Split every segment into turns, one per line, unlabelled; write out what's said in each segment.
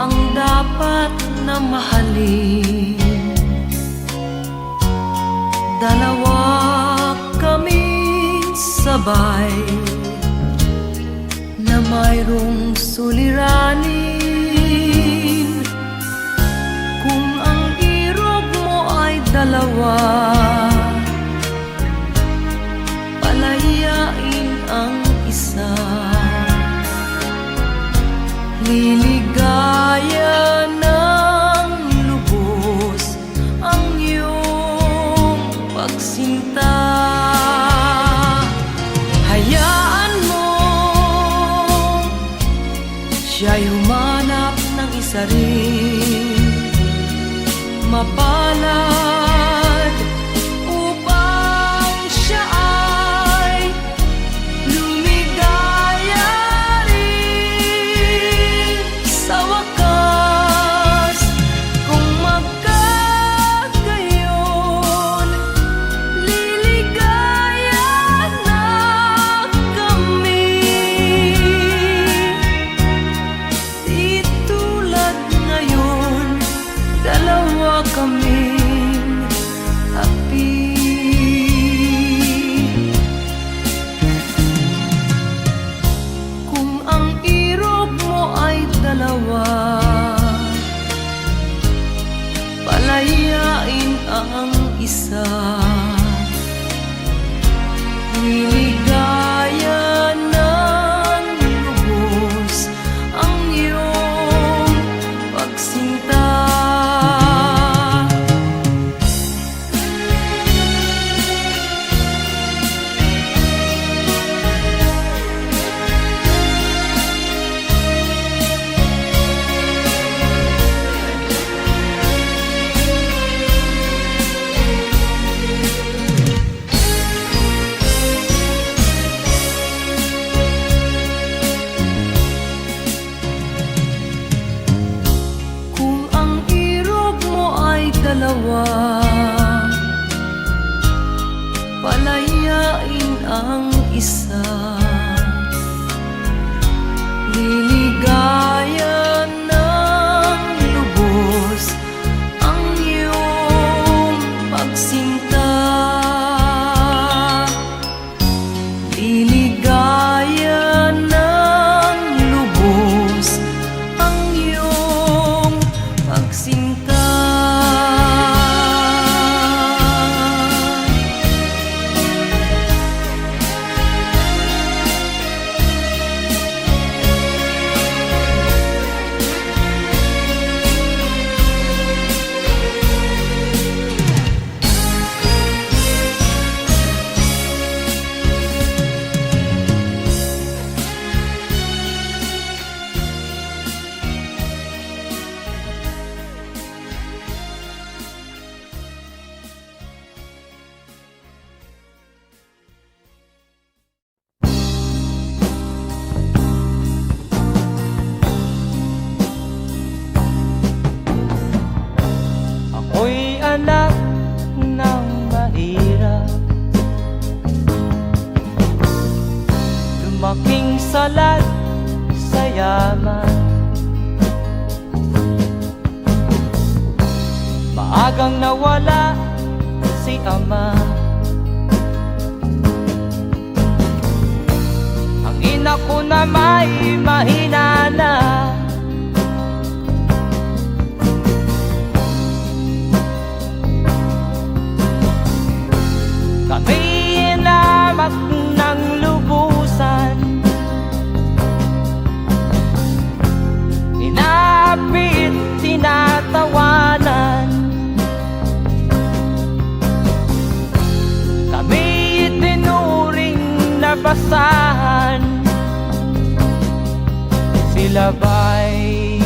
ang dapat na mahalin. Dalawa kaming sabay na mayroong suliranin. Kung ang irog mo ay dalawa, palayain ang isa. Liligaya ng lubos ang iyong pagsinta. Hayaan mo siya'y humanap ng isa rin mapalad upang siya ay lumigaya rin sa wakas. Kung magkagayon, liligaya na kami. Di tulad ngayon, dalawa kaming api. Kung ang irog mo ay dalawa, palayain ang isa. Liligaya ng lubos ang iyong pagsinta. Kung ang irog mo ay dalawa, palayain ang isa. Liligaya ng lubos ang iyong pagsinta. Liligaya ng lubos ang iyong pagsinta.
Ako'y anak ng mahirap, lumaking salat sa yaman. Maagang nawala si ama, ang ina ko na may mahina na. Kami inamak ng lubusan, inapit, tinatawanan. Kami itinuring na basahan, sila ba'y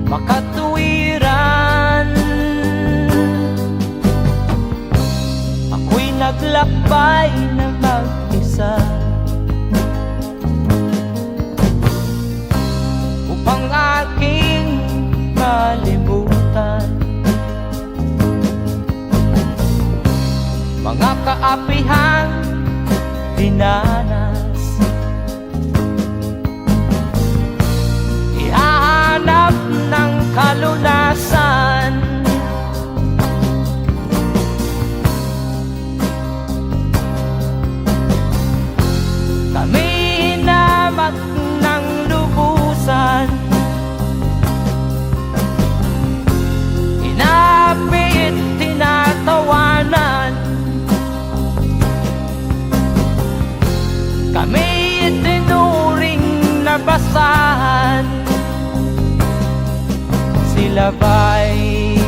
makatuwiran? Ako'y naglakbay na mag-isa upang aking malimutan mga kaapihang dinanas. Ihahanap kalunasan. Kami hinamak ng lubusan, inapit, tinatawanan. Kami itinuring na basahan. Sila ba'y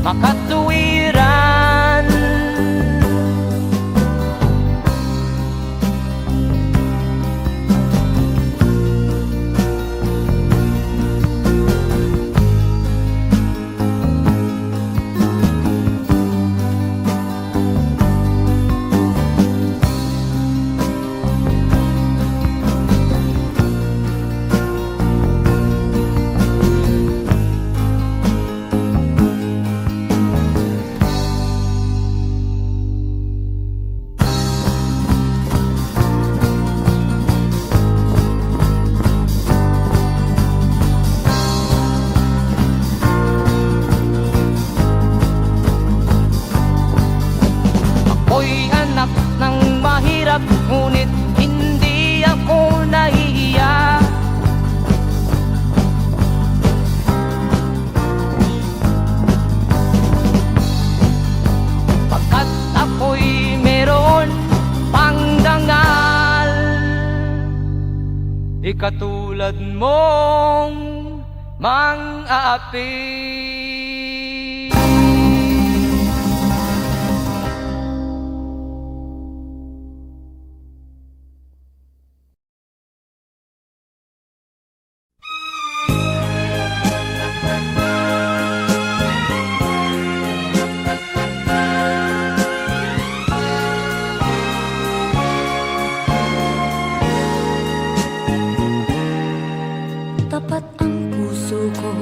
makatuwiran? Ako'y anak ng mahirap, ngunit hindi ako nahihiya. Pagkat ako'y meron pang dangal, di katulad mong mang-aapi.
Tapat ang puso ko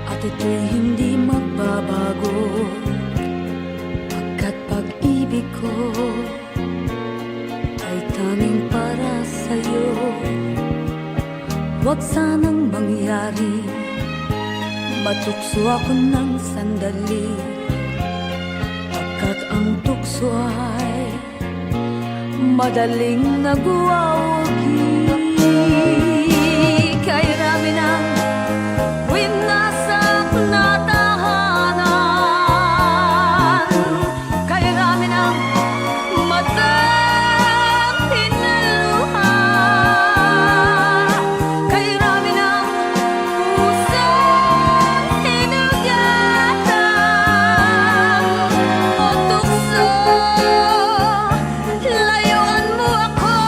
at ito'y hindi magbabago, pagkat pag-ibig ko ay tanging para sa'yo. Huwag sanang mangyari matukso ako ng sandali, pagkat ang tukso ay madaling nagwawagi. Kay rami ng winasak na tahanan, kay rami ng matang tinaluha, kay rami ng pusong hinugatan. O tukso, layuan mo ako.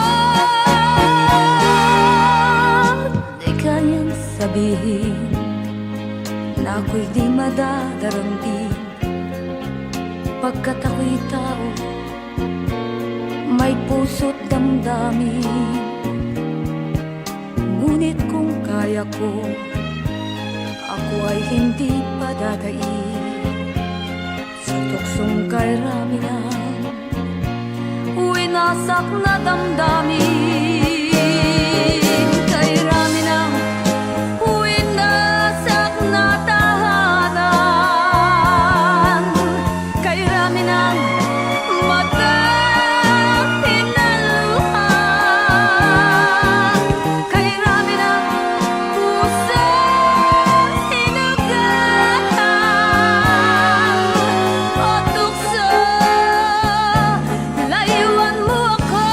Di kayang sabihin na ako'y di madadaramdin, pagkat ako'y tao, may puso't damdamin. Ngunit kung kaya ko, ako ay hindi padadaig sa tuksong kay rami ng winasak na damdamin. Kay rami ng winasak na tahanan, kay rami ng matang tinaluha, kay rami ng pusong hinugatan. O tukso, layuan mo ako.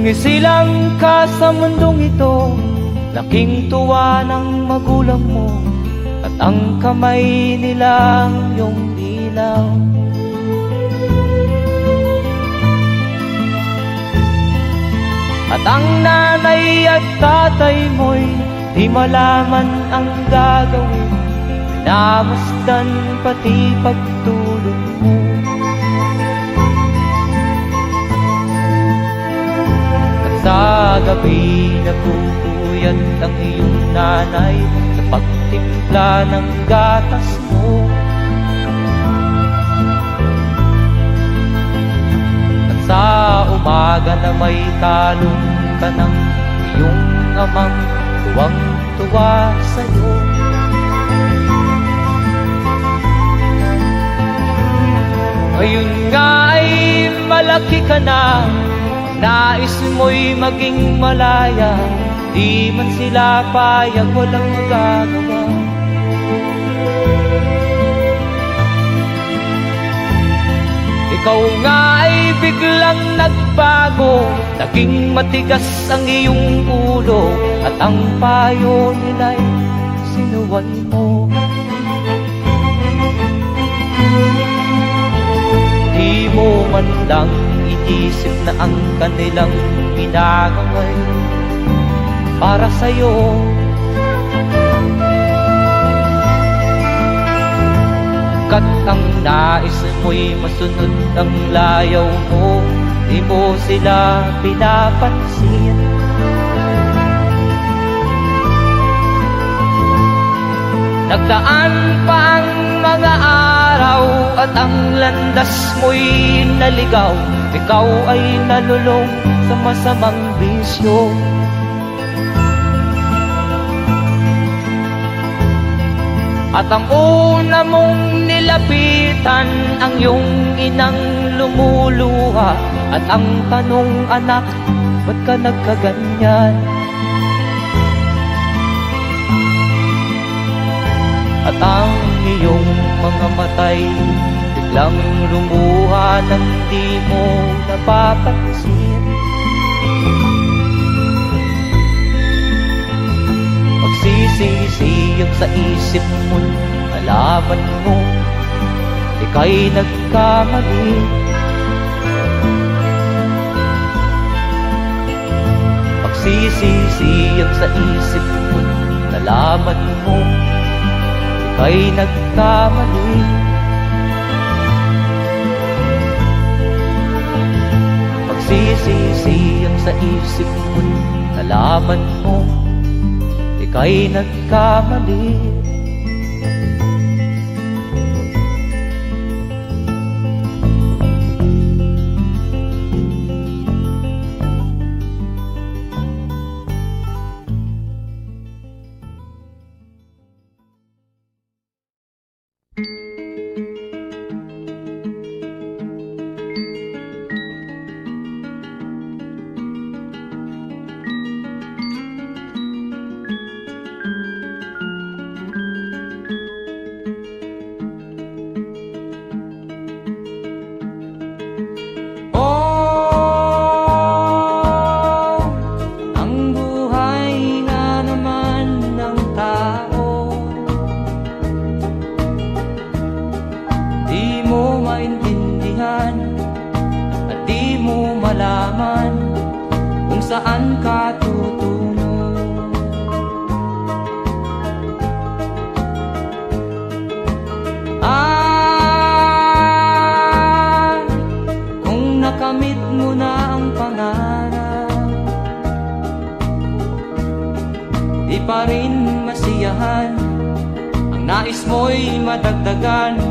Nung isilang ka sa mundong ito, laking tuwa ng magulang mo, at ang kamay nilang iyong ilaw. At ang nanay at tatay mo'y di malaman ang gagawin, minamasdan pati pagtulog mo. At sa gabi nagpupuyat ang iyong nanay sa pagtimpla ng gatas mo. At sa umaga na may talong ka ng iyong amang tuwang-tuwa sa'yo. Ngayon nga ay malaki ka na, nais mo'y maging malaya, di man sila payag, walang magagawa. Ikaw nga ay biglang nagbago, naging matigas ang iyong ulo, at ang payo nila'y sinuway mo. Di mo man lang inisip na ang kanilang ginagawa'y para sa'yo. Kat ang nais mo'y masunod ang layaw mo, di mo sila pinapansin. Nagdaan pa ang mga araw at ang landas mo'y naligaw, ikaw ay nalulong sa masamang bisyo. At ang una mong nilapitan ang iyong inang lumuluha, at ang tanong, anak, ba't ka nagkaganyan? At ang iyong mga matay biglang lumuha nang di mo napapansin. Magsisisiyag sa isip mo, nalaman mo ika'y nagkamali. Magsisisiyag sa isip mo, nalaman mo ika'y nagkamali. Magsisisiyag sa isip mo, nalaman mo ika'y nagkamali. Saan ka tutungo? Kung nakamit mo na ang pangarap, di pa rin masiyahan, ang nais mo'y madagdagan,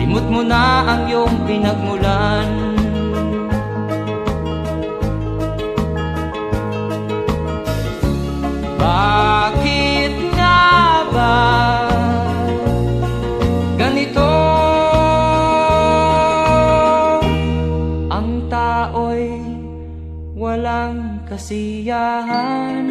limot mo na ang iyong pinagmulan. Bakit nga ba ganito? Ang tao'y walang kasiyahan.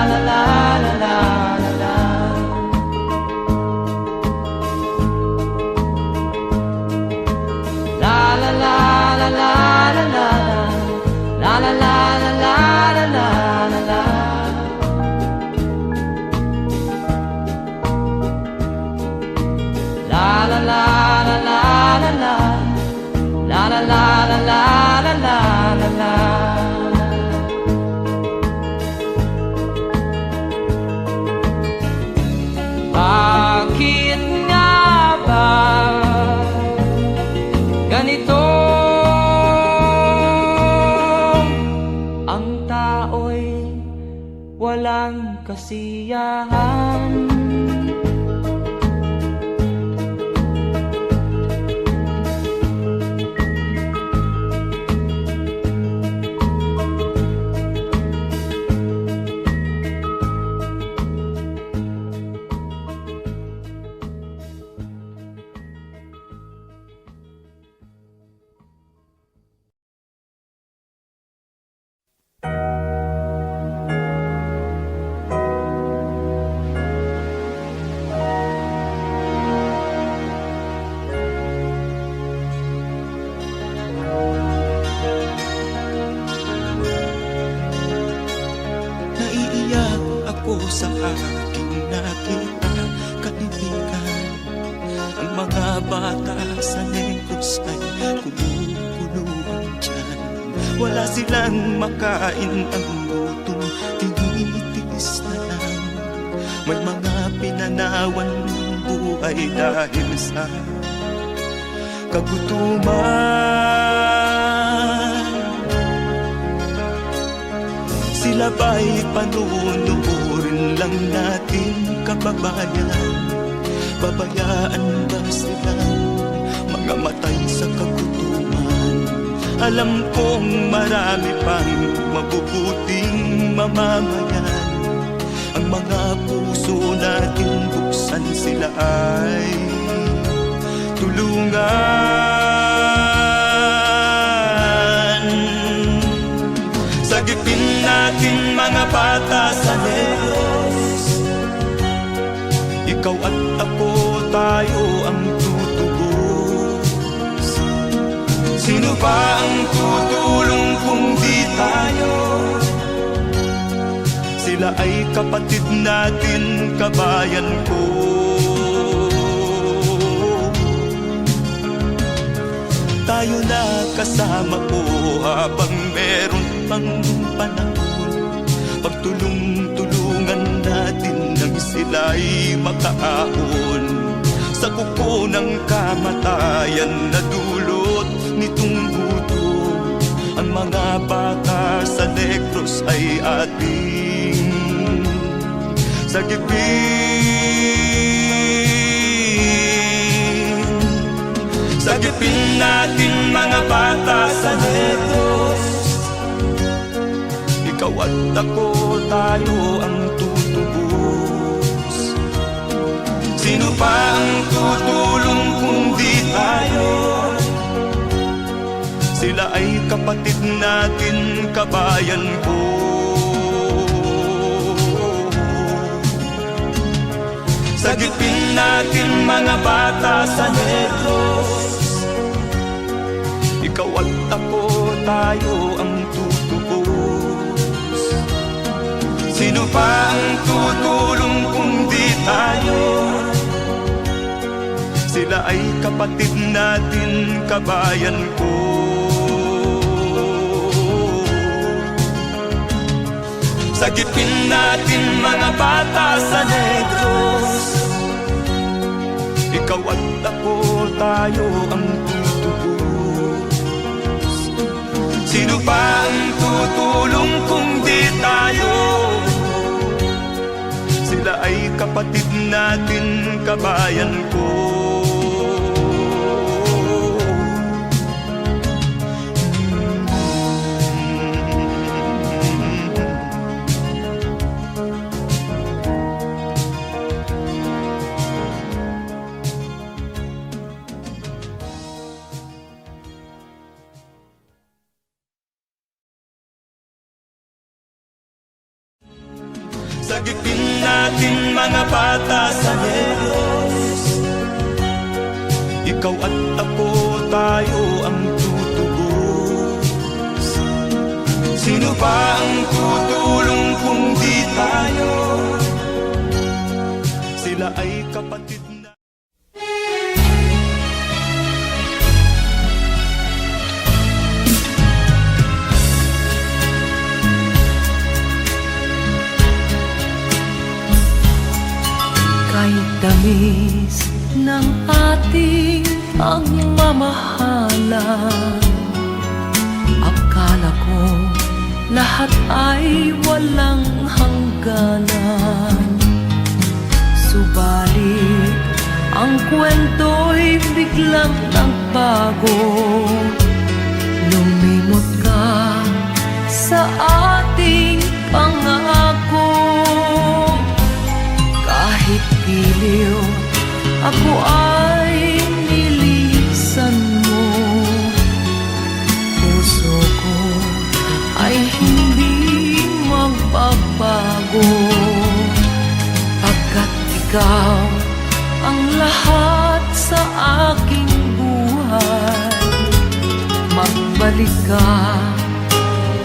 la la la la la la. La la la la la la la la la la la la la la la. La la la la la la la. La la la la la la la la la. Bakit nga ba ganito? Ang tao'y walang kasiyahan.
Naiiyak ako sa aking nakita, kaibigan. Ang mga bata sa Negros ay kumukuluan dyan. Wala silang makain, ang gutom tinitiis na lang. May mga pinanawan ng buhay dahil sa kagutuman. Sila ba'y panunurin lang natin, kababayan? Babayaan ba silang mga matay sa kagutuman? Alam kong marami pang mabubuting mamamayan. Ang mga puso natin buksan, sila ay tulungan. Sagipin natin mga bata sa Negros. Ikaw at ako, tayo ang tutubos. Sino ba ang tutulong kung di tayo? Sila ay kapatid natin, kabayan ko. Tayo na kasama ko habang meron pang panahon. Pagtulong-tulungan natin nang sila'y makaahon sa kuko ng kamatayan na dulot nitong gutom. Ang mga bata sa Negros ay ating sagipin. Sagipin natin mga bata sa Negros. Ikaw at ako, tayo ang tutubos. Sino pa ang tutulong kung di tayo? Sila ay kapatid natin, kabayan ko. Sagipin natin mga bata sa Negros. Ikaw at ako, tayo ang tutubos. Sino pa ang tutulong kung di tayo? Sila ay kapatid natin, kabayan ko. Sagipin natin mga bata sa Negros. Ikaw at ako, tayo ang tutubos. Sino pa ang tutulong kung di tayo? Sila ay kapatid natin, kabayan ko. Sagipin natin mga bata sa Negros. Ikaw at ako, tayo ang tutubos. Sino ba ang tutulong kung di tayo? Sila ay kapatid na.
Kahit tamis ng ating pagmamahalan, akala ko lahat ay walang hangganan. Subalit ang kwento'y biglang nagbago. Lumimot ka sa ating pangako. Kahit giliw, ako ay nilisan mo. Puso ko ay hindi magbabago, pagkat ikaw ang lahat sa aking buhay. Magbalik ka,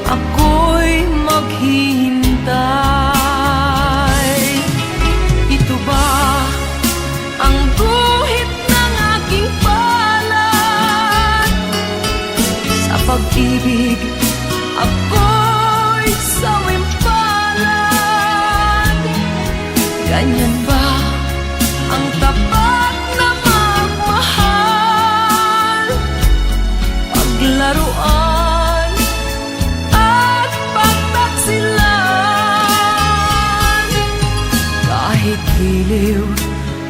ako'y maghihintay. Ito ba ang guhit ng aking palad? Sa pag-ibig, ako'y sawimpalad. Ganyan ba ang tapat na magmahal? Paglaruan at pagtaksilan. Kahit giliw,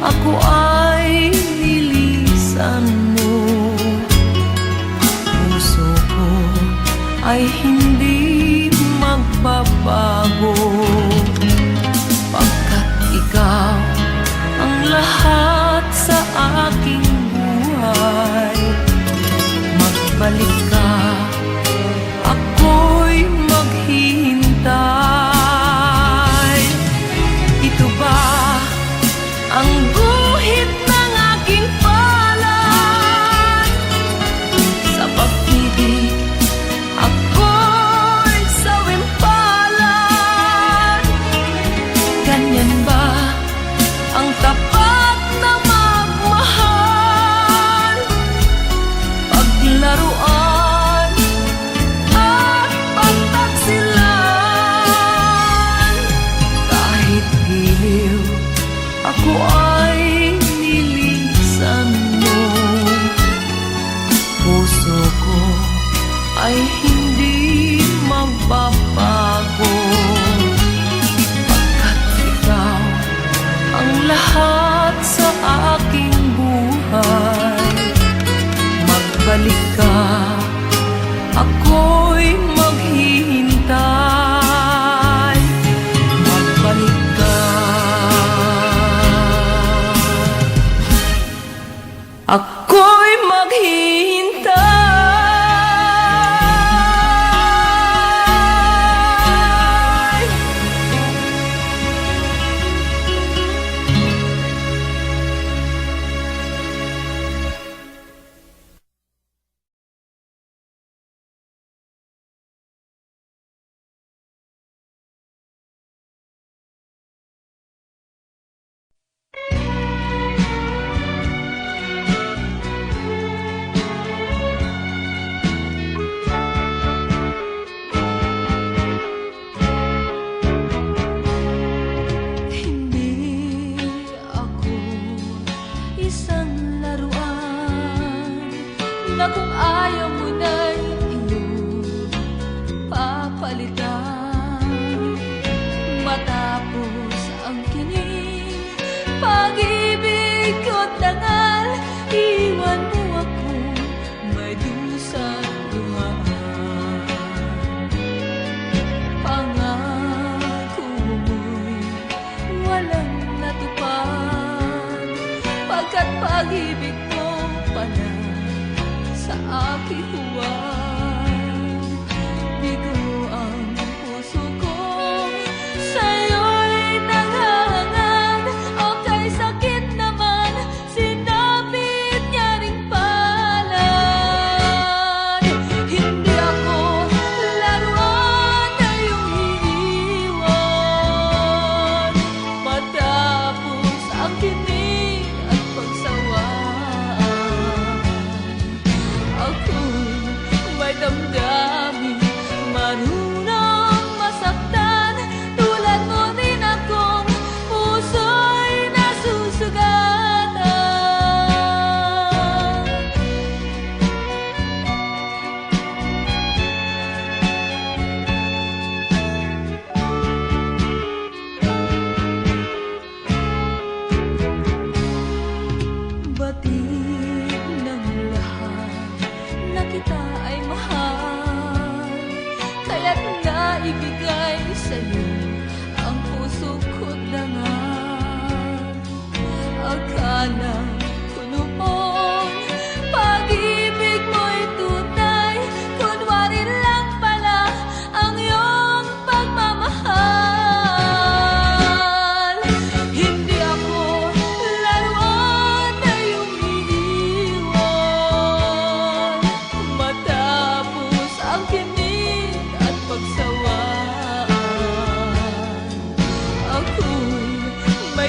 ako ay nilisan mo. Puso ko ay hindi magbabago, pagkat ikaw ang lahat sa aking buhay. Magbalik ka, ako'y maghihintay. Ito ba ang guhit ng aking palad? Sa pag-ibig, ako'y sawimpalad. Ganyan ba ang tapat na magmahal? Paglaruan at pagtaksilan. Kahit giliw, ako ay nilisan mo. Puso ko ay hindi magbabago, pagkat ikaw ang lahat sa aking buhay. Magbalik ka, ako'y maghihintay. Magbalik ka, ako'y maghihintay. Hindi ako isang laruan na kung ayaw mo na'y iyong papalitan. Matapos ang kinig, pag-ibig ko't dangal, iwan mo ako may dusang luhaan. Pangako mo'y walang natupad, pagkat pag-ibig mo pala sa aking huwag. Bigo ang puso ko, sa'yo'y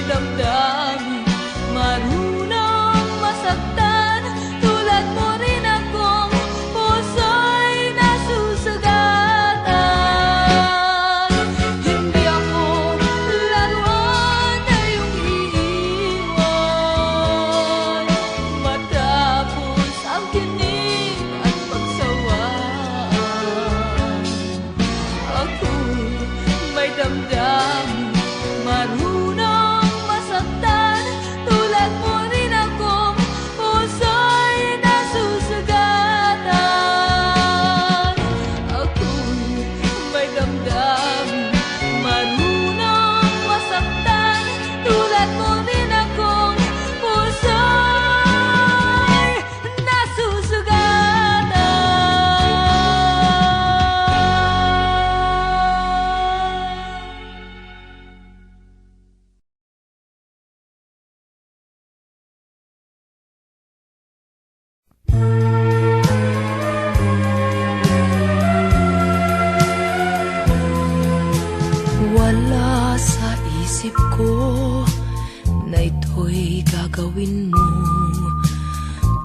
damdamin, marunong masaktan. Tulad mo rin akong puso'y nasusugatan. Hindi ako laruan na iyong iiwan matapos ang kinig at pagsawaan. Ako'y may damdamin, marunong masaktan. Tulad mo rin akong puso'y nasusugatan. Ako'y may damdamin, marunong masaktan. Tulad mo rin akong puso'y nasusugatan. Wala sa isip ko na ito'y gagawin mo.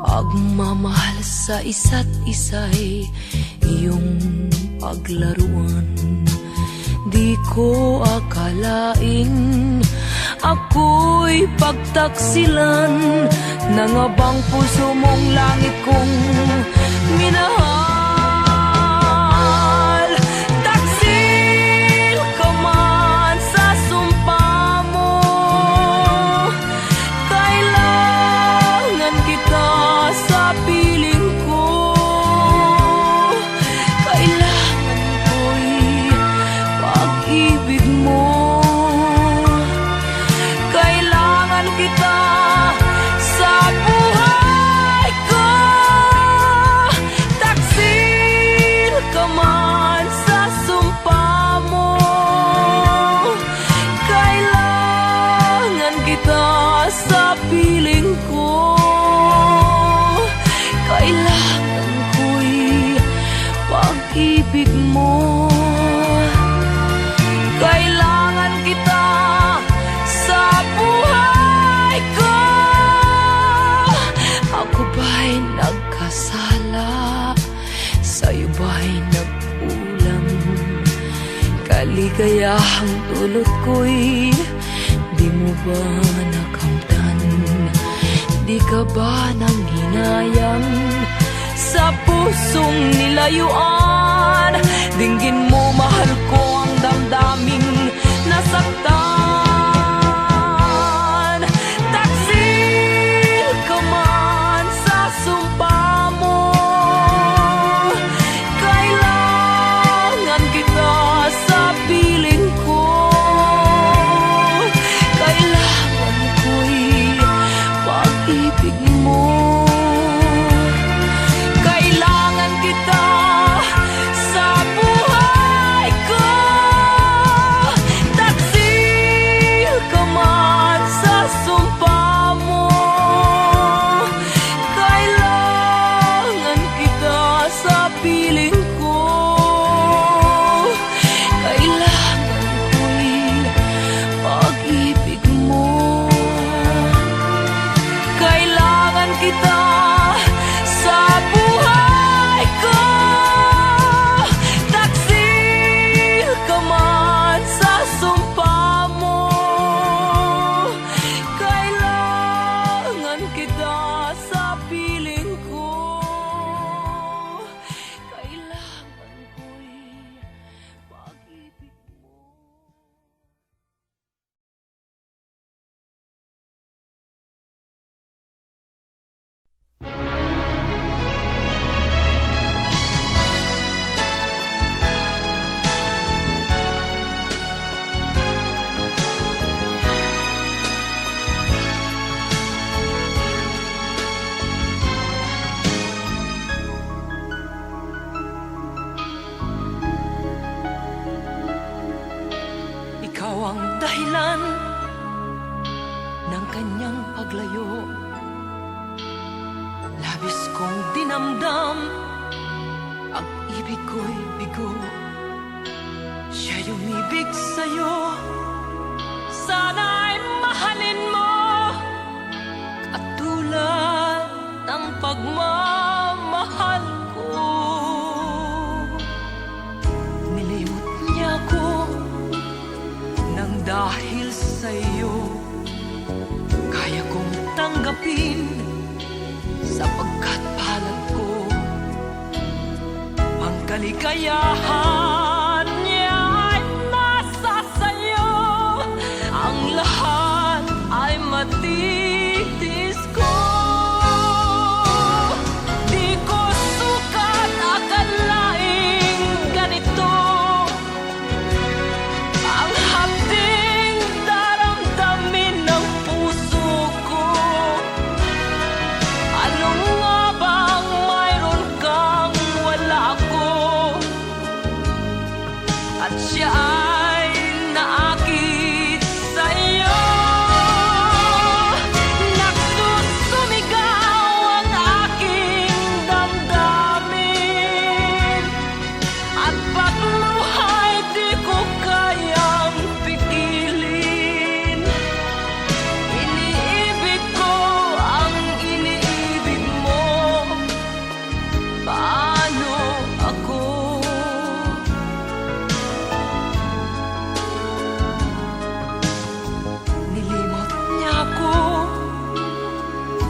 Pagmamahal sa isa't isa'y iyong paglaruan. Di ko akalain ako'y pagtaksilan ng abang puso mong langit kong minahal. Taksil ka man sa sumpa mo, kailangan kita sa piling ko. Kailangan ko'y pag-ibig mo. Kailangan kita sa buhay ko. Taksil ka man sa sumpa mo, kailangan kita sa piling ko. Kailangan ko'y pag-ibig mo. Kailangan kita sa buhay ko. Ako ba'y nagkasala? Sa'yo ba'y nagkulang? Kaligayahang dulot ko'y di mo ba nakamtan? Di ka ba nang hinayang sa pusong nilayuan? Dinggin mo, mahal ko, ang damdaming nasaktan. Taksil ka man sa sumpa mo, kailangan kita sa piling ko. Kailangan ko'y pag-ibig mo. Kailangan kita sa buhay ko. Taksil ka man sa sumpa mo, kailangan kita sa piling ko. Kailangan ko'y pag-ibig mo. Kailangan kita sa buhay ko. Taksil ka man sa sumpa mo, kailangan kita sa piling ko. Kailangan ko'y pag-ibig mo. Ikaw ang dahilan ng kanyang paglayo. Labis kong dinamdam, ang ibig ko'y bigo. Siya'y umibig sa'yo, sana'y mahal dahil sa'yo kaya kong tanggapin, sapagkat palad ko ang kaligayahan niya ay nasa sa'yo. Ang lahat ay matitis ko. Di ko sukat akalaing ganito ang hapding daramdamin ng puso ko. Ano nga bang mayroon kang wala ako? At siya ay naakit sa'yo. Nagsusumigaw ang aking damdamin, at pagluhay di ko kayang pigilin. Iniibig ko ang iniibig mo. Paano ako? Nilimot niya ako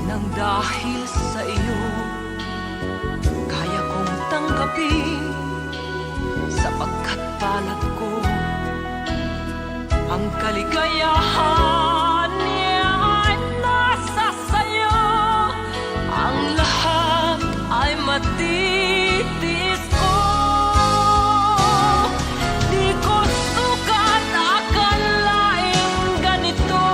nang dahil sa iyo kaya kong tanggapin, sapagkat palad ko ang kaligayahan niya ay nasa sayo. Ang lahat ay matitis ko. Di ko sukat akalaing ganito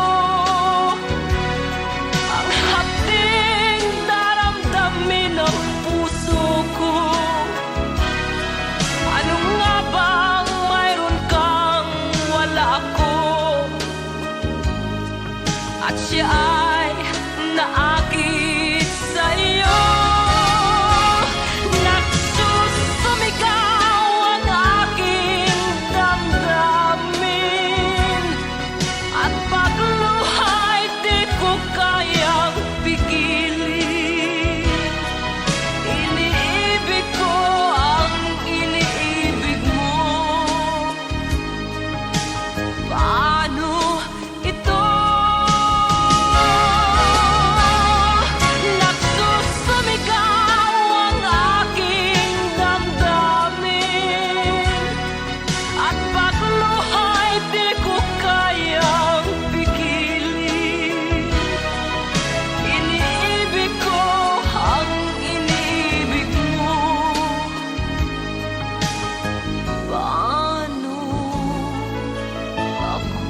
ang hapding daramdamin ng puso ko. Ano nga bang mayroon kang wala ako? At siya ay naakit sa'yo. Nagsusumigaw ang aking damdamin, at pagluhay di ko kayang pigilin. Iniibig ko ang iniibig mo. Paano ito? Nagsusumigaw ang aking damdamin, at pagluhay di ko kayang pigilin. Iniibig ko ang iniibig mo. Paano ako?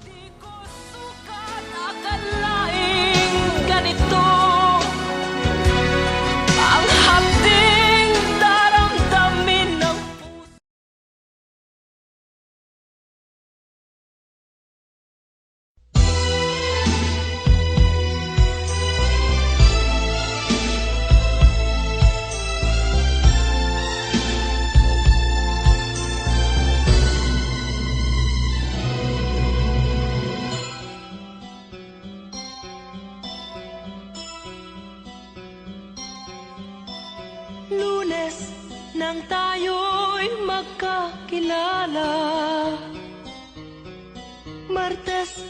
Di ko sukat akalaing ganito ang hapding daramdamin ng puso. Lunes nang tayo'y magkakilala, Martes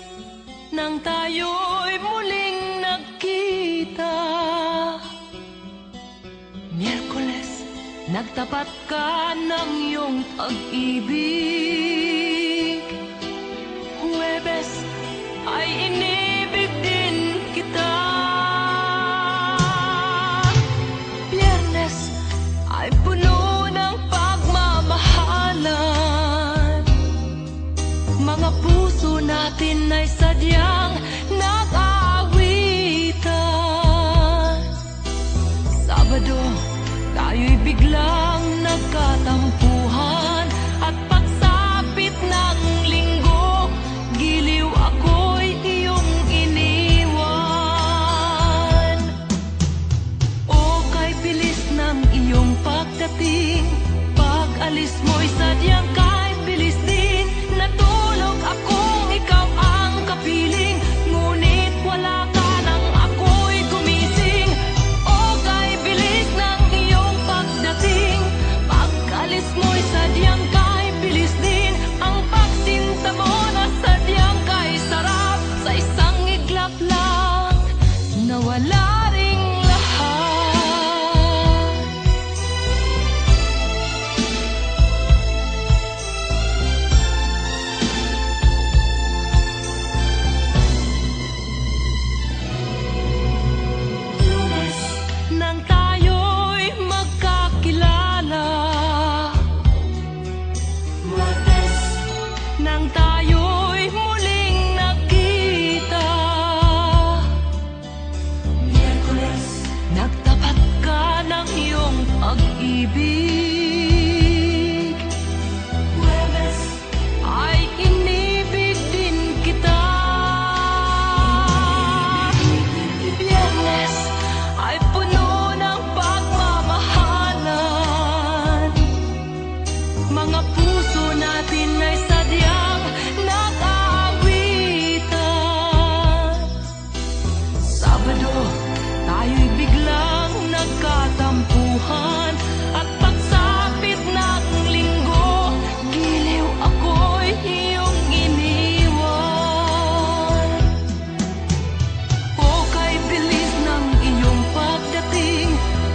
nang tayo'y muling nagkita, Miyerkules nagtapat ka ng iyong pag-ibig, Huwebes ay inibig din kita, Biyernes ay puno ng pagmamahalan. Mga puso natin ay sadyang nag-aawitan. Sabado, tayo'y biglang nagkatampuhan, at paksa sadyang kahit bilis din. Natulog akong ikaw ang kapiling, ngunit wala ka nang ako'y gumising. O kay bilis ng iyong pagdating, pag-alis mo'y sadyang kahit bilis din. Ang pagsinta mo na sadyang kahit sarap, sa isang iglap lang nawala ring lahat. Lunes nang tayo'y magkakilala, Martes nang tayo'y muling nagkita, Miyerkules nagtapat ka ng iyong pag-ibig, Huwebes ay inibig din kita, Biyernes ay puno ng pagmamahalan. Mga puso natin ay sadyang nag-aawitan. Sabado, tayo'y biglang nagkatampuhan, at pagsapit ng linggo, giliw ako'y iyong iniwan. O kay bilis ng iyong pagdating,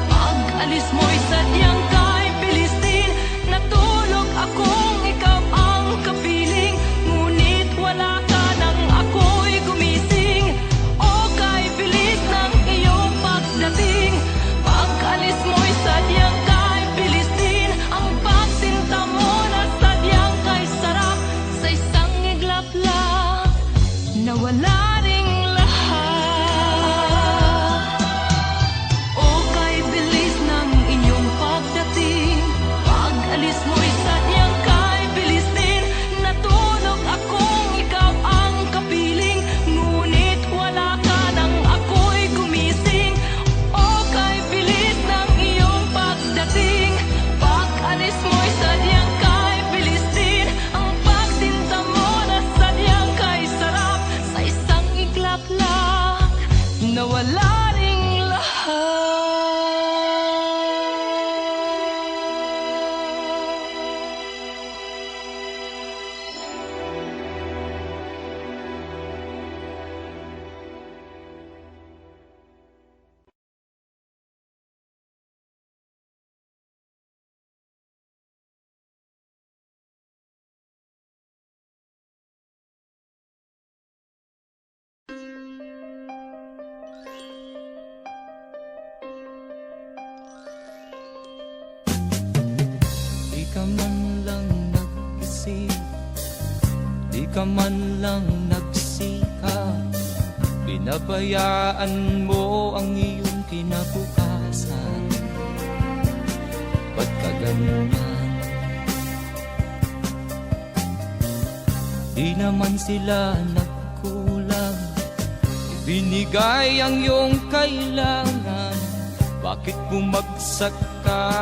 pag-alis mo'y sadyang kahit bilis din. Natulog akong ikaw ang kapiling, ngunit wala ka nang ako'y gumising. O kay bilis ng iyong pagdating, pag-alis mo'y sadyang kahit bilis din. Ang pagsinta mo na sadyang kahit sarap, sa isang iglap lang nawala ring lahat. O kay bilis ng iyong pagdating, pag-alis mo'y sadyang kahit bilis din. Natulog akong ikaw ang kapiling, ngunit wala ka nang ako'y gumising. O kay bilis ng iyong pagdating, pag-alis mo'y sadyang kahit bilis din. Ang pagsinta mo na sadyang kahit sarap, sa isang iglap lang nawala ring lahat.
Di ka man lang nag-isip, di ka man lang nagsikap, pinabayaan mo ang iyong kinabukasan. Ba't ka ganyan? Di naman sila nagkulang, ibinigay ang iyong kailangan. Bakit bumagsak ka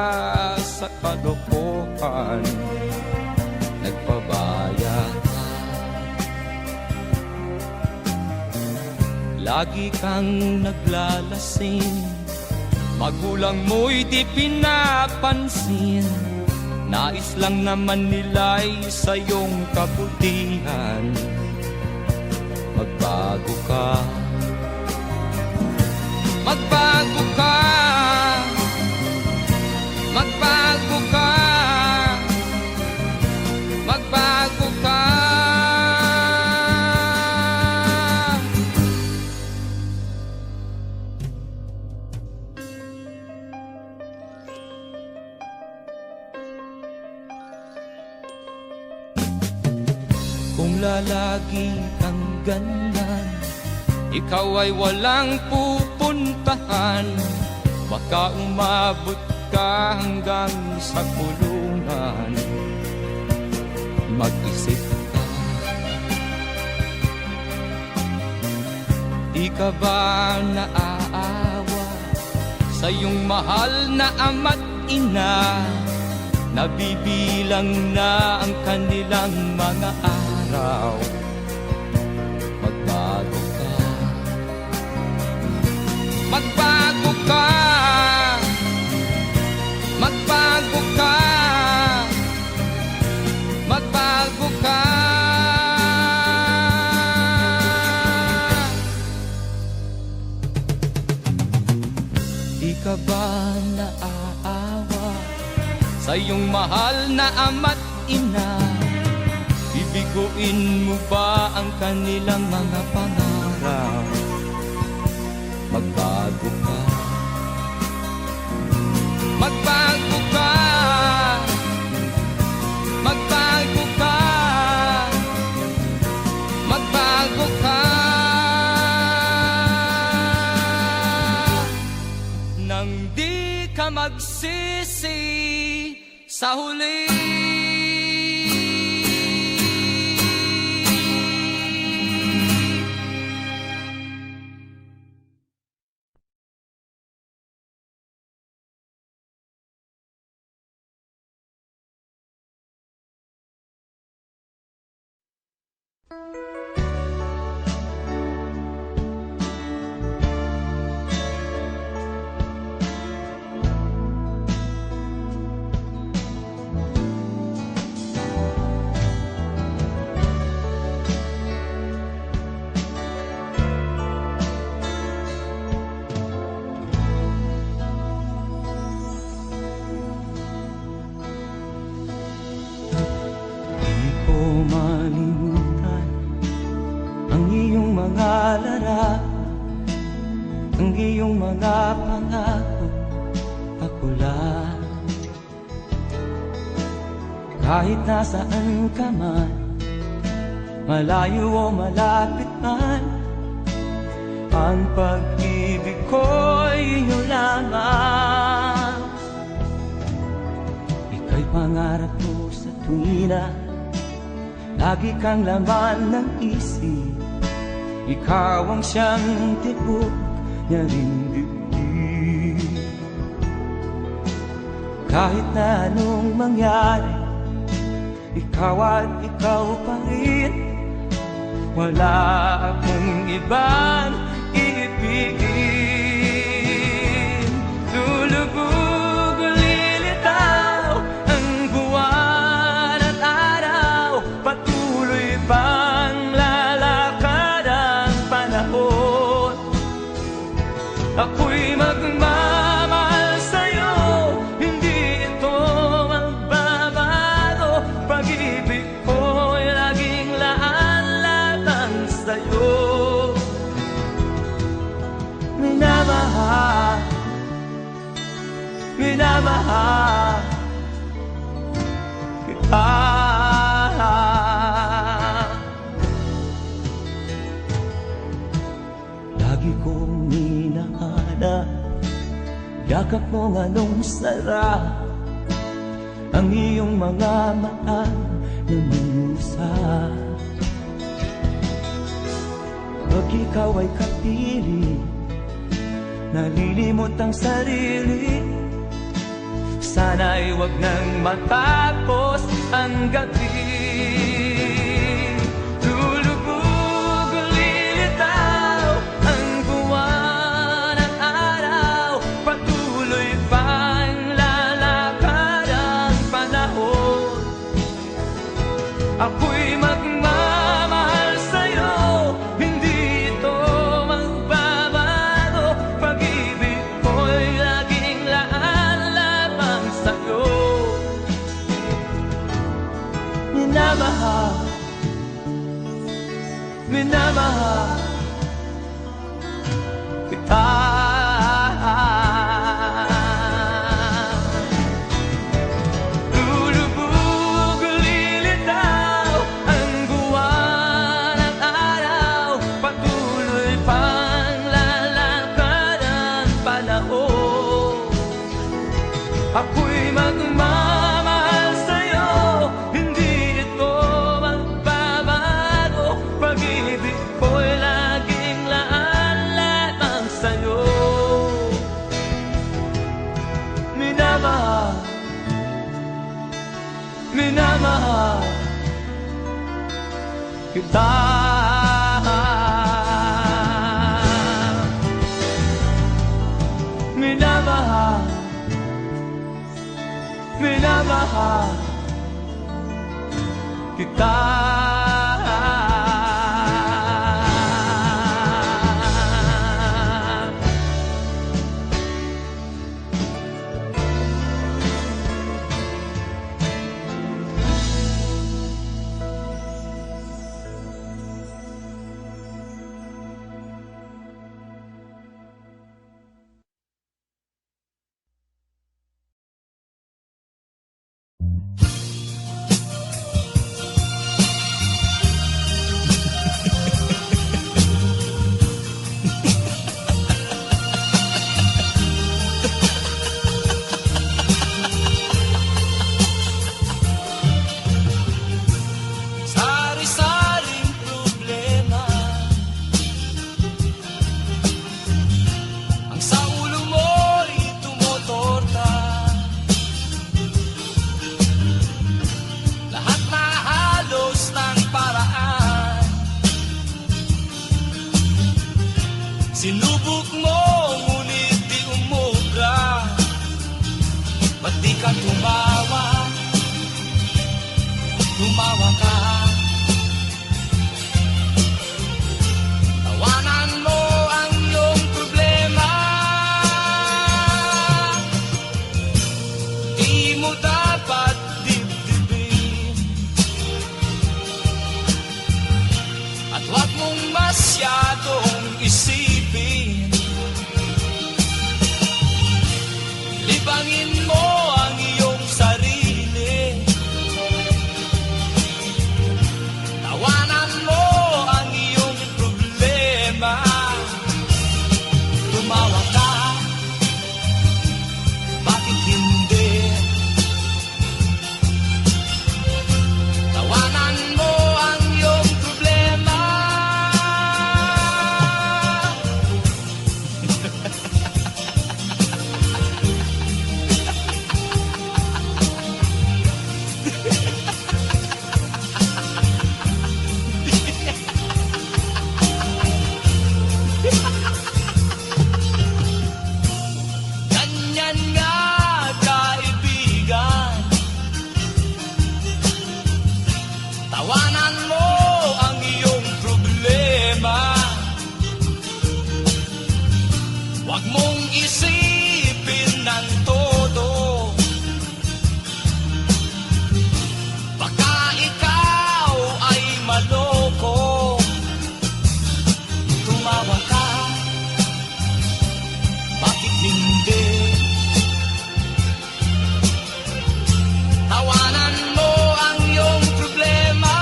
sa kalokohan? Nagpabaya ka, lagi kang naglalasing, magulang mo'y di pinapansin. Nais lang naman nila'y sa iyong kabutihan. Magbago ka, magbago ka, magbago ka, magbago ka. Kung lalagi kang ganyan, ikaw ay walang pupuntahan. Baka umabot ka hanggang sa kulungan. Mag-isip ka, di ka ba naaawa sa iyong mahal na ama't ina? nabibilang na ang kanilang mga araw. Magbago ka, magbago ka, magbago ka, magbago ka. Di ka ba naaawa sa iyong mahal na ama't ina? Bibiguin mo ba ang kanilang mga pangarap? Magbago ka, magbago ka, magbago ka, magbago ka. Nang di ka magsisi sa huli. Di ko malimutan ang iyong mga larawan, ang iyong mga pangako, ako lang. Kahit nasaan ka man, malayo o malapit man, ang pag-ibig ko'y iyo lamang. Ika'y pangarap ko sa tuwina, lagi kang laman ng isip. Ikaw ang siyang tibok niya ring dibdib. Kahit na anong mangyari, ikaw at ikaw pa rin. Wala akong ibang iibigin. Lulubog o lilitaw ang buwan at araw, patuloy pang lalakad ang panahon. Ako'y magmamahal sa'yo, hindi ito magbabago. Pag-ibig ko'y laging laan-latang sa'yo. Minamahal, minamahal kita. Lagi kong hinahanap yakap mo nga nung sarap, ang iyong mga mata nangungusap. Pag ikaw ay kapiling, nalilimot ang sarili. Sana'y wag nang matapos ang gabi. Lulubog o lilitaw ang buwan at araw, patuloy pang lalakad ang panahon. Ako'y magmamahal sa'yo, hindi ito magbabago. Pag-ibig ko'y laging laan lamang sa'yo. Minamahal, minamahal kita. Lulubog o lilitaw ang buwan at araw, patuloy pang lalakad ang panahon. Ako'y magmamahal sa'yo, hindi ito magbabago. Pag-ibig ko'y laging laan lamang sa'yo. minamahal kita. Minamahal, minamahal kita.
Sari-saring problema ang sa ulo mo'y tumotorta. Lahat na halos ng paraan sinubok mo, ngunit di umubra. Ba't di ka tumawa? Tumawa ka. Tawanan mo ang iyong problema. Di mo dapat dibdibin, at huwag mong masyadong isipin. Libangin mo ang iyong sarili. Tawanan mo ang iyong problema. Tumawa ka, bakit hindi? Tawanan mo ang iyong problema. Ganyan nga, kaibigan. Tawanan mo ang iyong problema. Huwag mong isipin ng todo. Baka ikaw ay maloko. Tumawa ka, bakit hindi? Tawanan mo ang iyong problema.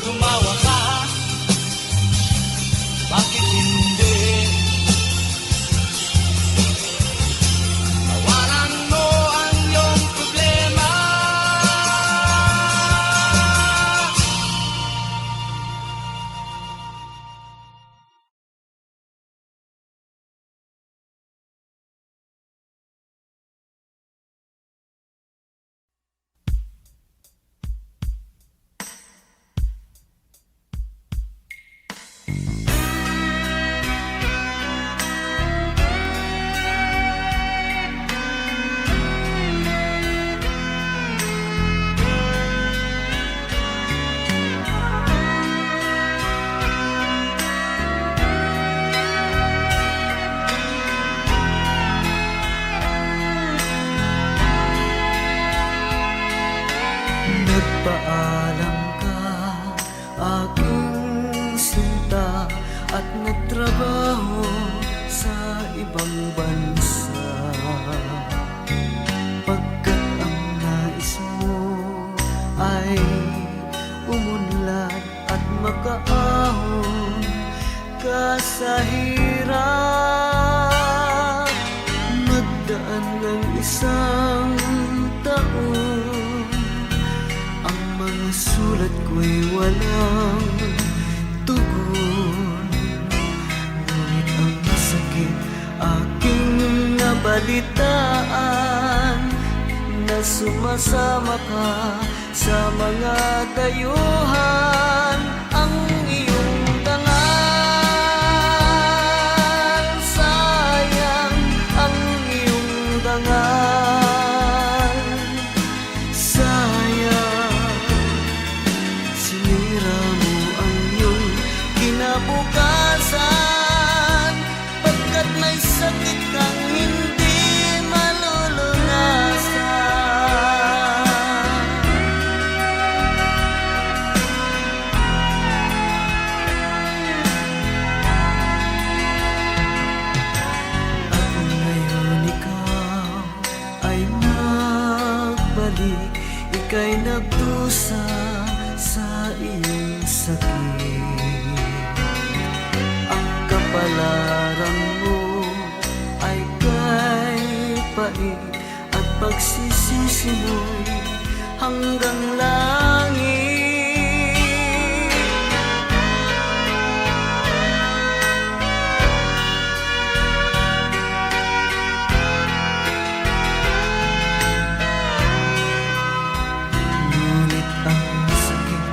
Tumawa ka, bakit hindi? Tawanan mo ang iyong problema.
Nagpaalam ka, aking sinta, at nagtrabaho sa ibang bansa. Pagkat ang nais mo ay umunlad at makaahon ka sa hirap. Magdaan ng isang taon, sulat ko'y walang tugon. Ngunit ang sakit aking nabalitaan, na sumasama ka sa mga dayuhan. Ang iyong dangal, sayang ang iyong dangal. Sayang, sinira mo ang iyong kinabukasan, pagkat may sakit kang hindi malulunasan. At ngayon ikaw ay nagbalik, ika'y nagdusa sa iyong sakit. Ang kapalaran mo ay kay pait, at pagsisisi mo'y hanggang langit. Ngunit ang sakit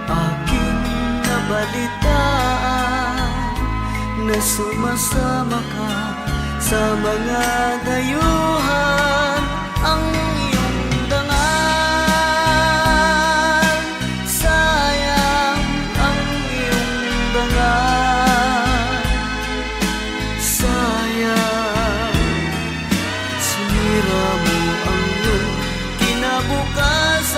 aking nabalitaan, na sumasama ka sa mga dayuhan. Ang iyong dangal, sayang ang iyong dangal. Sayang, sinira mo ang iyong kinabukasan,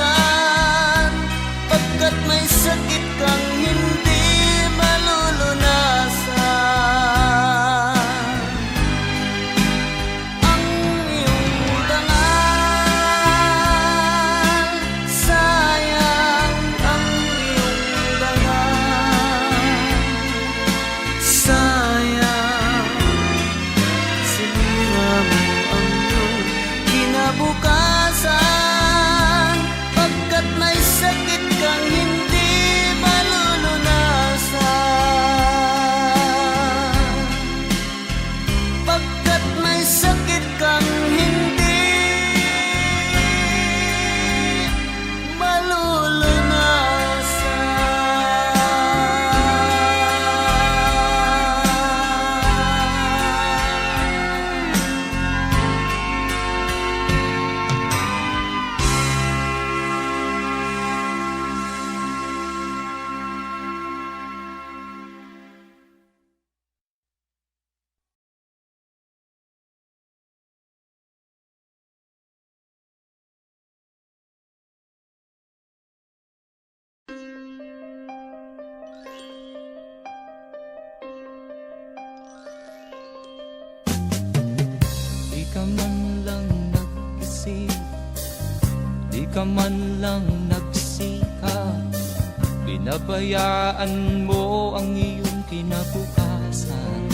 pagkat may sakit kang hindi malulunasan. Ang iyong dangal, sayang ang iyong dangal. Sayang, sinira mo ang iyong kinabukasan, pagkat may sakit kang hindi malulunasan. Pagkat may sakit kang hindi malulunasan.
Di ka man lang nag-isip, di ka man lang nagsikap, binabayaan mo ang iyong kinabukasan.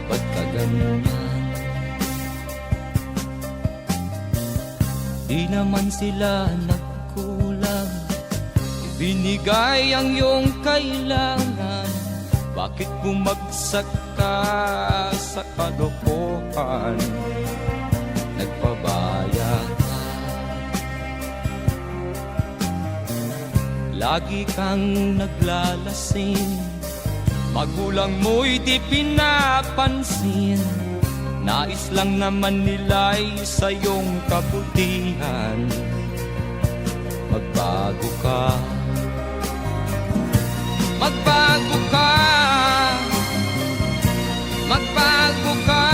Ba't ka ganyan? Di naman sila nagkulang, ibinigay ang iyong kailangan. Bakit bumagsak ka sa kalokohan? Nagpabaya ka, lagi kang naglalasing, magulang mo'y di pinapansin. Nais lang naman nila'y sa iyong kabutihan. Magbago ka, magbago ka, magbago ka,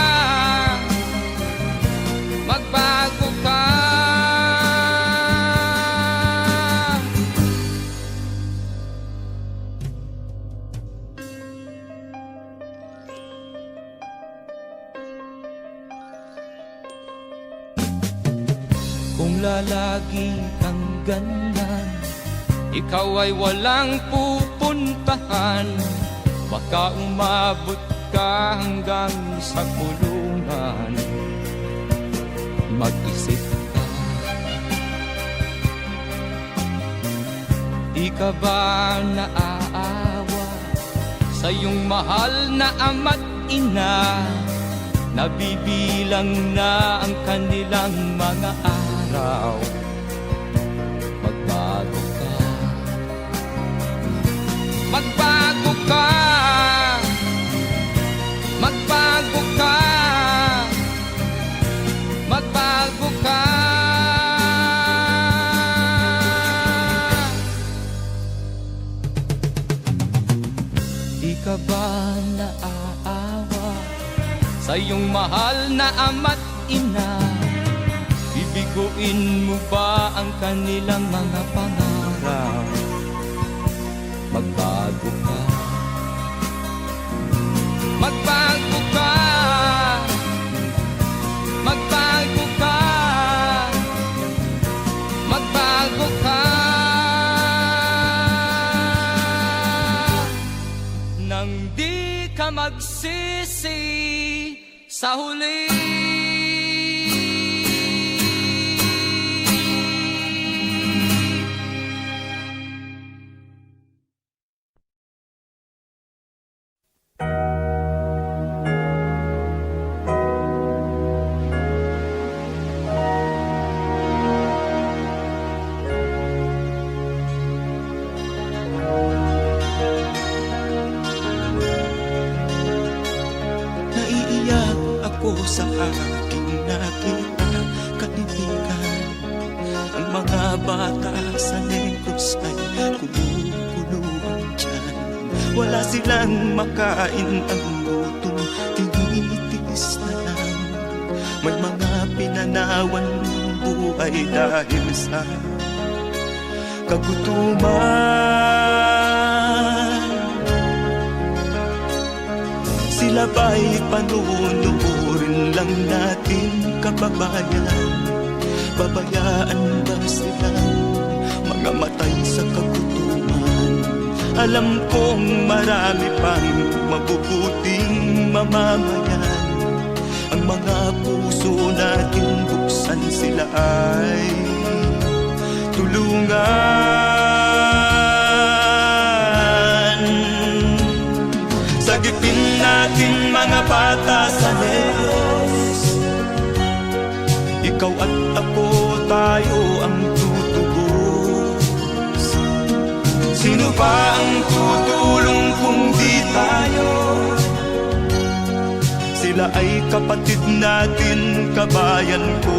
magbago ka. Kung lalagi kang ganyan, ikaw ay walang pupuntahan. Baka umabot ka hanggang sa kulungan. Mag-isip ka, Di ka ba naaawa sa iyong mahal na ama't ina? Nabibilang na ang kanilang mga araw. Magbago ka, magbago ka, magbago ka, magbago ka. Di ka ba naaawa sa iyong mahal na ama't ina? Bibiguin mo ba ang kanilang mga pangarap? Magbago ka, magbago ka, magbago ka, magbago ka. Nang di ka magsisi sa huli.
Naiiyak ako sa aking nakita, kaibigan. Ang mga bata sa Negros ay kumukuluan dyan. Wala silang makain, ang gutom tinitiis na lang. May mga pinanawan ng buhay dahil sa kagutuman. Sila ba'y panunurin lang natin, kababayan? Babayaan ba silang mga matay sa kagutuman? Alam kong marami pang mabubuting mamamayan. Ang mga puso natin buksan, sila ay tulungan. Sagipin natin mga bata sa Negros. Ikaw at ako, tayo ang tutubos. Sino ba ang tutulong kung di tayo? Sila ay kapatid natin, kabayan ko.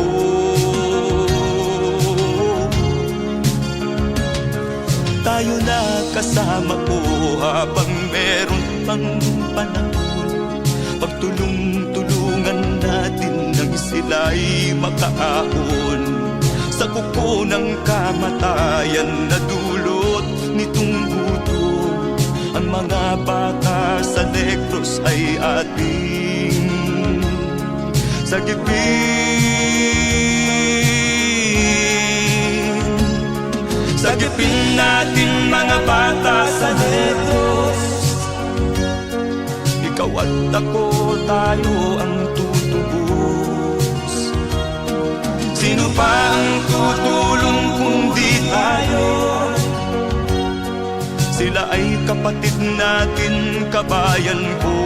Tayo na kasama ko habang meron pang panahon. Pagtulong-tulungan natin nang sila'y makaahon sa kuko ng kamatayan na dulot nitong gutom. Ang mga bata sa Negros ay ating sagipin. Sagipin natin mga bata sa Negros. Ikaw at ako, tayo ang tutubos. Sino pa ang tutulong kung di tayo? Sila ay kapatid natin, kabayan ko.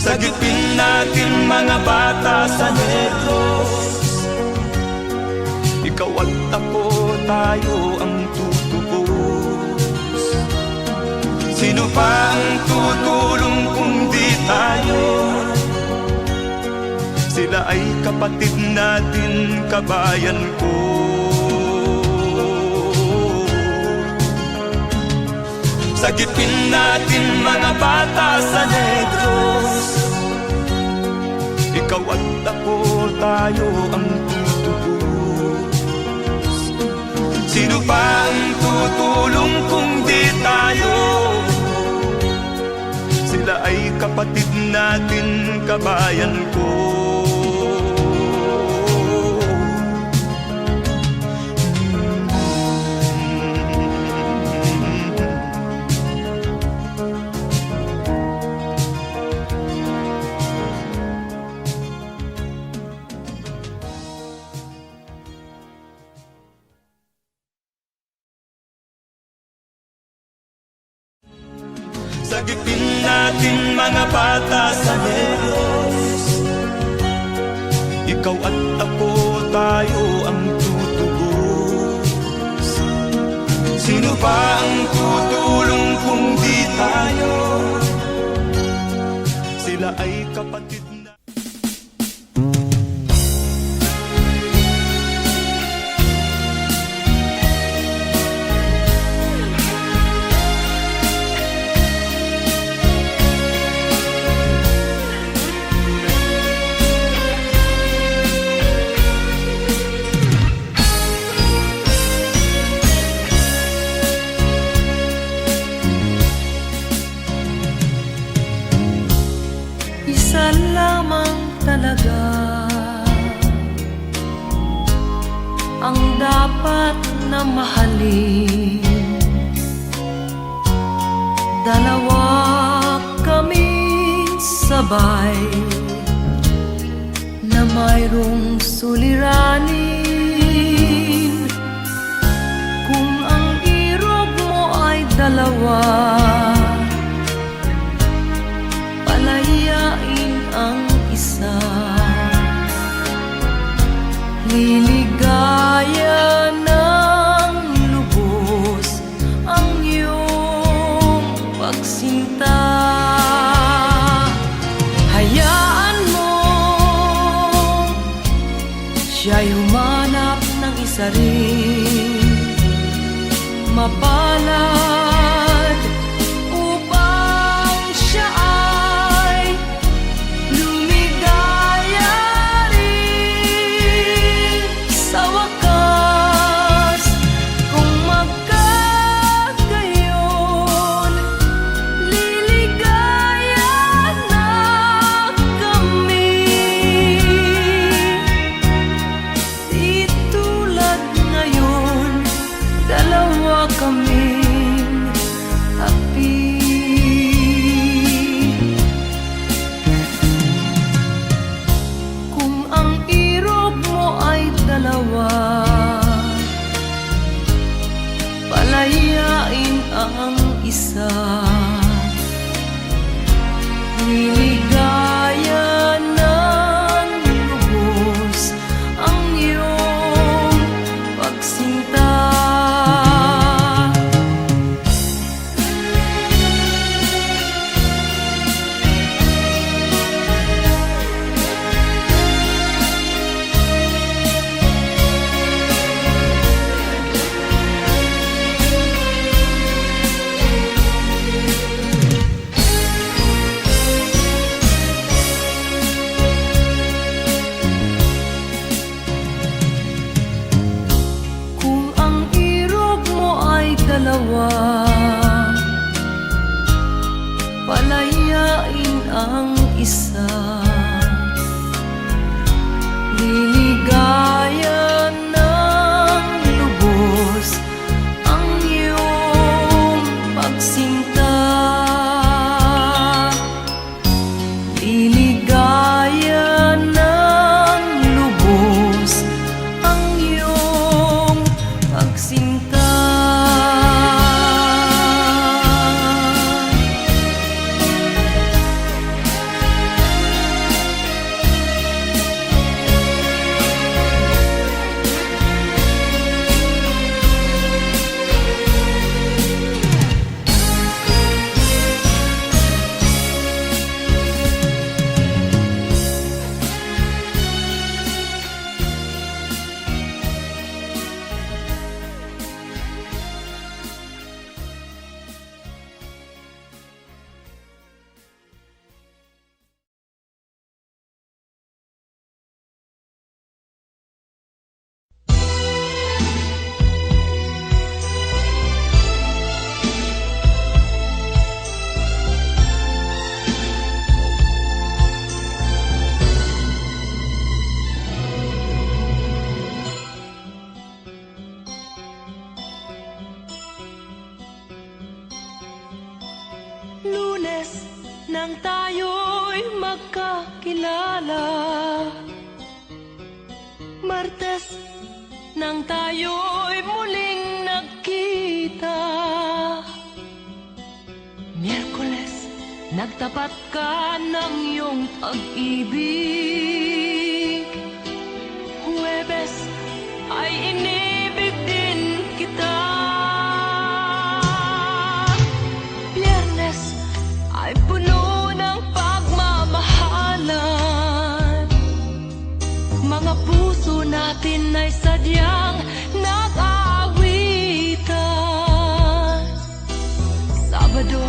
Sagipin natin mga bata sa Negros. Ikaw at ako, tayo ang tutubos. Sino pa ang tutulong kung di tayo? Sila ay kapatid natin, kabayan ko. Sagipin natin mga bata sa Negros. Ikaw at ako, tayo ang tutubos. Sino pa ang tutulong kung di tayo? Sila ay kapatid natin, kabayan ko. Sagipin natin mga bata sa Negros. Ikaw at ako, tayo ang tutubos. Sino ba ang tutulong kung di tayo? Sila ay kapatid na.
Isa lamang talaga ang dapat na mahalin. Dalawa kaming sabay na mayroong suliranin. Kung ang irog mo ay dalawa, palayain ang isa. Liligaya ng lubos ang iyong pagsinta. Hayaan mo siya'y humanap ng isa rin, mapalad upang siya ay lumigaya rin sa wakas. Kung magkagayon, liligaya na kami. Di tulad ngayon, dalawa kaming happy. Kung ang irog mo ay dalawa, palayain ang isa. Liligaya ng lubos ang iyong pagsinta. Kung ang irog mo ay dalawa, palayain ang isa. Liligaya ng lubos ang iyong pagsinta. Liligaya ng lubos ang iyong pagsinta. Lunes nang tayo'y magkakilala, Martes nang tayo'y muling nagkita, Miyerkules nagtapat ka ng iyong pag-ibig. Huwebes ay inibig din kita. Biyernes ay puno ng pagmamahalan. Mga puso natin ay sadyang nag-aawitan. Sabado,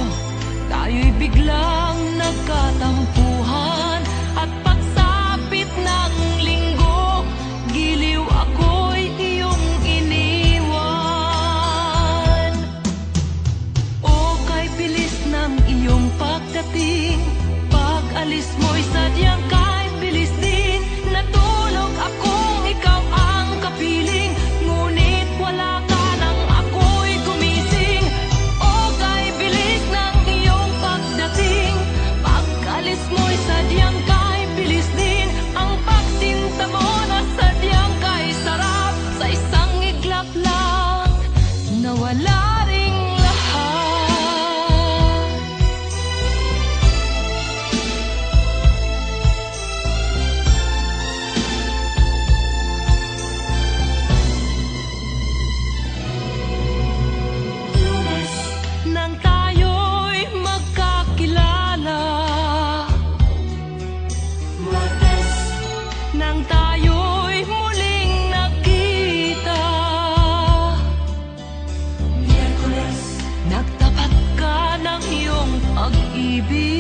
tayo'y biglang nagkatampuhan. At pagsapit ng linggo, giliw ako'y iyong iniwan. O kay bilis ng iyong pagdating, pag-alis mo'y sadyang kay bilis din. Natulog akong ikaw ang kapiling, ngunit wala ka nang ako'y gumising. O kay bilis ng iyong pagdating, pag-alis mo'y sadyang kay bilis din. Ang pagsinta mo na sadyang kay sarap, sa isang iglap lang nawala ring lahat. Lunes nang tayo'y magkakilala, Martes nang tayo'y muling nagkita, Miyerkules nagtapat ka ng iyong pag-ibig.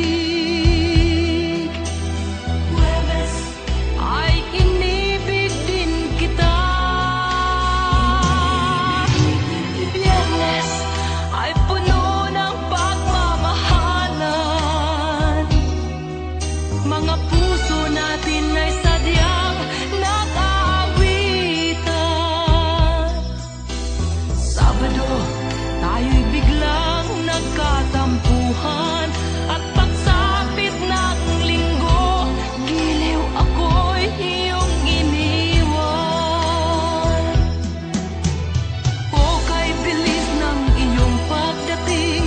Huwebes ay inibig din kita. Biyernes ay puno ng pagmamahalan. Mga puso natin ay sadyang nag-aawitan. Sabado, tayo'y biglang nagkatampuhan. At pagsapit ng linggo, giliw ako'y iyong iniwan. O kay bilis ng iyong pagdating,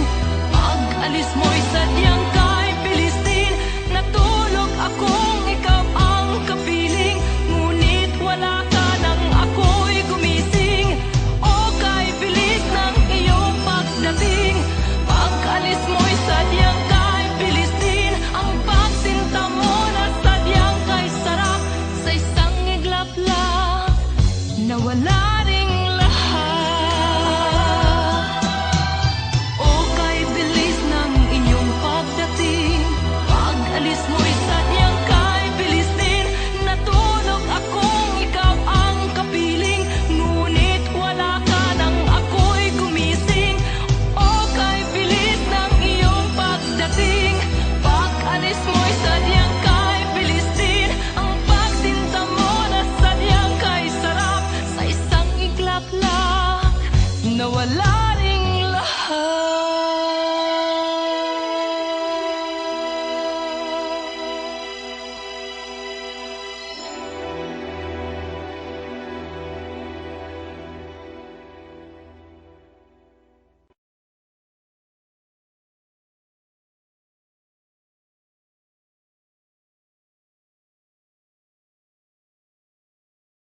pag-alis mo'y sadyang kay bilis din. Natulog akong ikaw ang kapiling, ngunit wala ka nang ako'y gumising. O kay bilis ng iyong pagdating, pag-alis mo'y sadyang kay bilis din. Ang pagsinta mo na sadyang kay sarap, sa isang iglap lang nawala